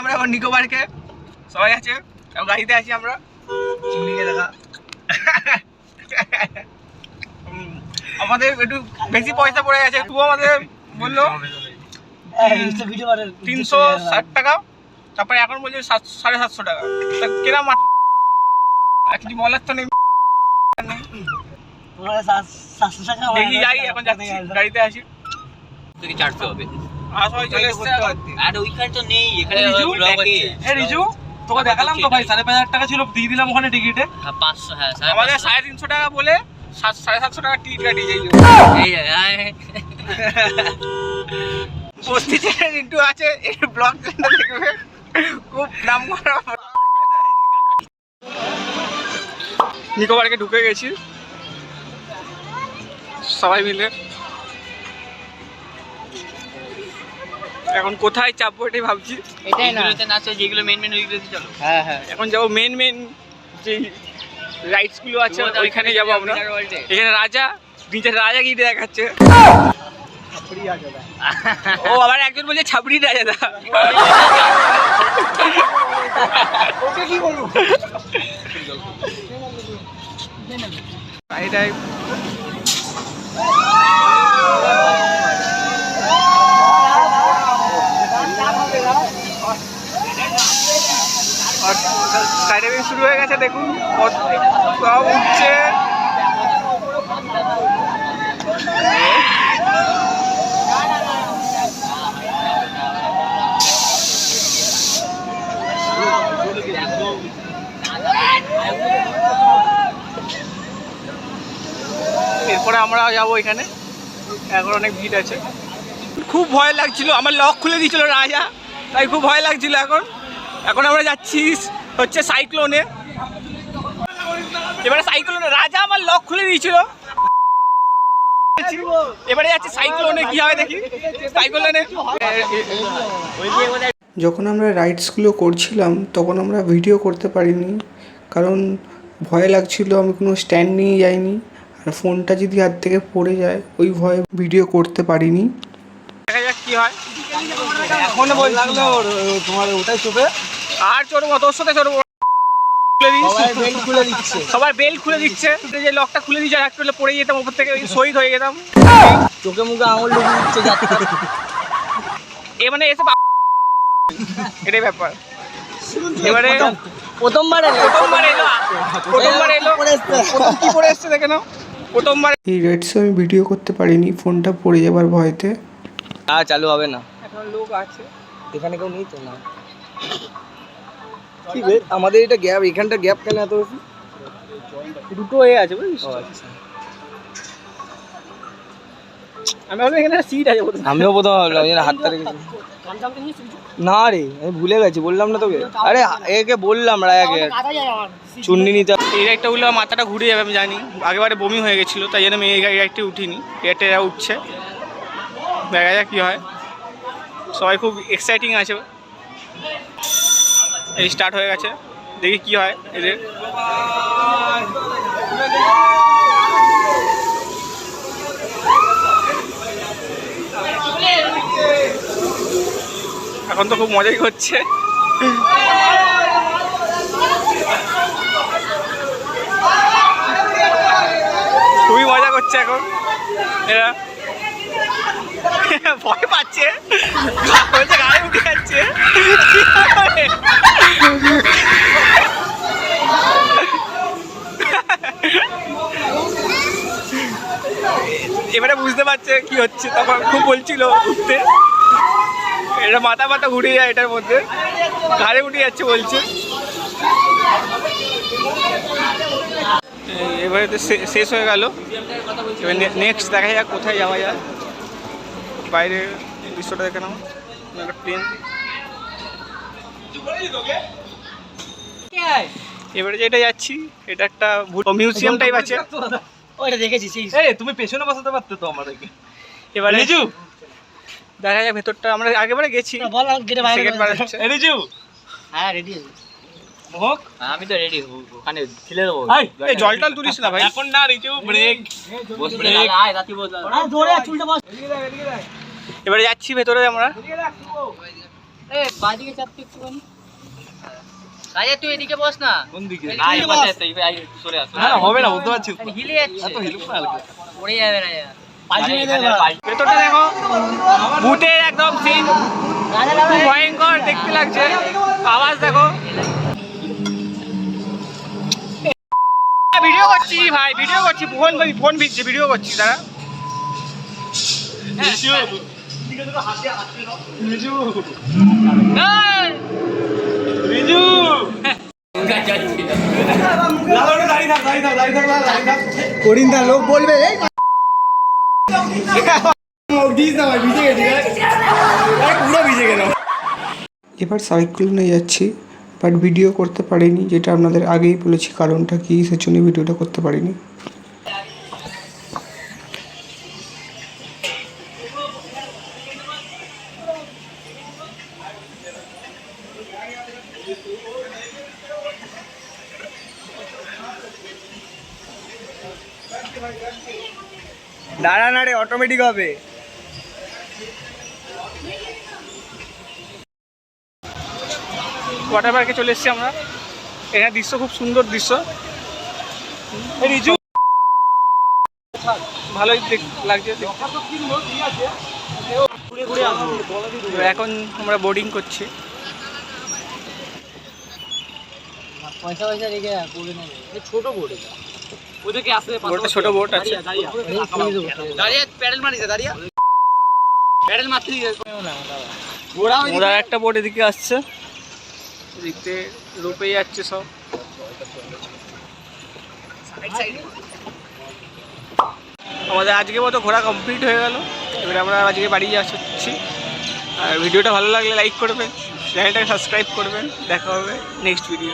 আমরা এখন নিকো পার্কে, সবাই আছে, গাড়িতে আছি আমরা। চিমনিকে দেখা আমাদের একটু বেশি পয়সা পড়ে গেছে, একটু আমাদের বললো 360 টাকা, তারপরে এখন বলছে 750 টাকা। কিরম কিছু বলার তো নেই, দেখি যাই, এখন যাচ্ছি গাড়িতে আসি। 400 হবে। সবাই চলে এসছে, আর ওইখানে তো নেই, এখানে রিজু তোকে দেখালাম তো ভাই, 5,500 টাকা ছিল, দিয়ে দিলাম ওখানে টিকিটে। হ্যাঁ 500, হ্যাঁ আমাদের 350 টাকা বলে 750 টাকা টিকিট কাটিয়ে যাই। বস্তি চ্যানেল একটু আছে, এই ব্লগ দেখবে, খুব নাম করা। নিকো পার্কে ঢুকে গেছি সবাই মিলে, এখন কোথায় চাপবো এটাই ভাবছি। এটাই না নাচো, যেগুলো মেন ওইগুলোতে চলো। হ্যাঁ হ্যাঁ, এখন যাবো মেন যে রাইডস গুলো আছে ওইখানে যাবো আমরা। এখানে রাজা, নিচে রাজা গিয়ে দেখাচ্ছে। ও আবার একজন বলছে ছাবড়ি রাজা দা, ওকে কি বলবো। এটাই স্কাইডাইভিং শুরু হয়ে গেছে, দেখুন সব উঠছে। এরপরে আমরা যাবো এখানে, এখন অনেক ভিড় আছে। খুব ভয় লাগছিল, আমার লক খুলে দিয়েছিল রাজা, তাই খুব ভয় লাগছিল। এখন আমরা যাচ্ছি হচ্ছে সাইক্লোনে। এবারে সাইক্লোনে রাজা আমার লক খুলে দিয়েছিল, এবারে যাচ্ছি সাইক্লোনে, কি হয় দেখি সাইক্লোনে। যখন আমরা রাইডসগুলো করছিলাম তখন আমরা ভিডিও করতে পারিনি, কারণ ভয় লাগছিল। আমি কোনো স্ট্যান্ড নিয়ে যাইনি, আর ফোনটা যদি হাত থেকে পড়ে যায় ওই ভয়ে ভিডিও করতে পারিনি। দেখা যাক কি হয়। এখন বল লাগলো তোমার ওটাই চোপে, আর চড়বো, তোর সাথে চড়বো। সবার বেল্ট খুলে দিচ্ছে, যে লকটা খুলে দিচ্ছে, আর একটু পড়ে যেতাম ওপর থেকে, শহীদ হয়ে যেতাম। চোখে মুখে আঙুল ঢুকে দিচ্ছে যাত্রা। এ মানে এসে এটাই ব্যাপার। এবারে প্রথমবার এলো প্রথম কি পড়ে এসছে দেখে নাও, প্রথমবার। এই রাইডসে আমি ভিডিও করতে পারিনি, ফোনটা পড়ে যাবার ভয়তে। চালু হবে না, এখন লোক আছে এখানে কেউ নেই তো না। কি বে আমাদের এটা গ্যাপ, এখানটা গ্যাপ কেন এত বেশি? দুটো হয়ে আছে বুঝছিস। আমি ভাবলাম এখানে সিট আছে, আমিও প্রথম ভাবলাম হাতটা রেখেছি। না রে আমি ভুলে গেছি, বললাম না তোকে। আরে একে বললাম রায়াকে চুন্নি নিতে। এই রাইডটা উঠলে মাথাটা ঘুরে যাবে আমি জানি, আগেবারে বমি হয়ে গেছিলো, তাই জন্য আমি এই রাইডটা উঠিনি। এটা উঠছে, দেখা যাক কি হয়। সবাই খুব এক্সাইটিং আছে। এই স্টার্ট হয়ে গেছে, দেখি কি হয় এদের। এখন তো খুব মজাই করছে। খুবই মজা করছে এখন এরা, ভয় পাচ্ছে, গায়ে উঠে যাচ্ছে। এবারে বুঝতে পারছে কি হচ্ছে, তখন খুব বলছিল উঠতে, এটা মাথা ঘুরে যায়, এটার মধ্যে ঘাড়ে উঠে যাচ্ছে বলছে। এবারে তো শেষ হয়ে গেল, এবার নেক্সট দেখা যাক কোথায় যাওয়া যায়। বাইরে দৃশ্যটা দেখে নাও, একটা প্লেন। এবারে যেটা যাচ্ছি এটা একটা মিউজিয়াম টাইপ আছে, ওইটা দেখেছি। তুমি পেছনে বসাতে পারতে তো আমাদেরকে। এবারে দেখা যায় ভেতরটা, আমরা আগেবারে গেছি। হ্যাঁ রেডি আমি তো রেডি, ওখানে ছিলে দেবো। এই জলটা তুলিস না ভাই, এখন না রিজু ব্রেক বস ব্রেক, আয় রাতি বস। ধরে চুলটা বস। এবারে যাচ্ছি ভেতরে আমরা, বাদিকে চাপতে একটুখানি। রাজা তুই এদিকে বস না। কোন দিকে? না এই পাশে আছে, এই সরে আসো। না হবে না, বুঝতে পারছি। হিলে যাচ্ছে। এত হিলুক না হালকা। পড়ে যাবে রাজা। ভেতরটা দেখো, ভূতের একদম সিন, খুব ভয়ঙ্কর দেখতে লাগছে। আওয়াজ দেখো। ভিডিও করছি ভাই, ভিডিও করছি, ফোন ভিজছে, ভিডিও করছি তারা। করিন্দা লোক বলবে এবার সাইক্লোনে নিয়ে যাচ্ছি, বাট ভিডিও করতে পারিনি, যেটা আপনাদের আগেই বলেছি কারণটা কী, সেজন্য ভিডিওটা করতে পারিনি। দাঁড়া না রে, অটোমেটিক হবে। ওয়াটার পার্কে চলে এসেছি আমরা। এখানে দৃশ্য খুব সুন্দর দৃশ্য, রিজু ভালোই লাগছে। এখন আমরা বোর্ডিং করছি। পয়সা রেখে পড়ে নেবে। ছোট বোর্ড এটা। ওদেরকে আসলে বোটটা ছোট বোট আছে। দাঁড়িয়ে প্যাডেল মারিছে, দাঁড়িয়ে প্যাডেল মারতে ওরা একটা বোট এদিকে আসছে, এদিকে রোপে যাচ্ছে সব। আমাদের আজকে মতো ঘোরা কমপ্লিট হয়ে গেল। এবারে আমরা আজকে বাড়ি যাচ্ছি। আর ভিডিওটা ভালো লাগলে লাইক করবেন, চ্যানেলটাকে সাবস্ক্রাইব করবেন। দেখা হবে নেক্সট ভিডিও।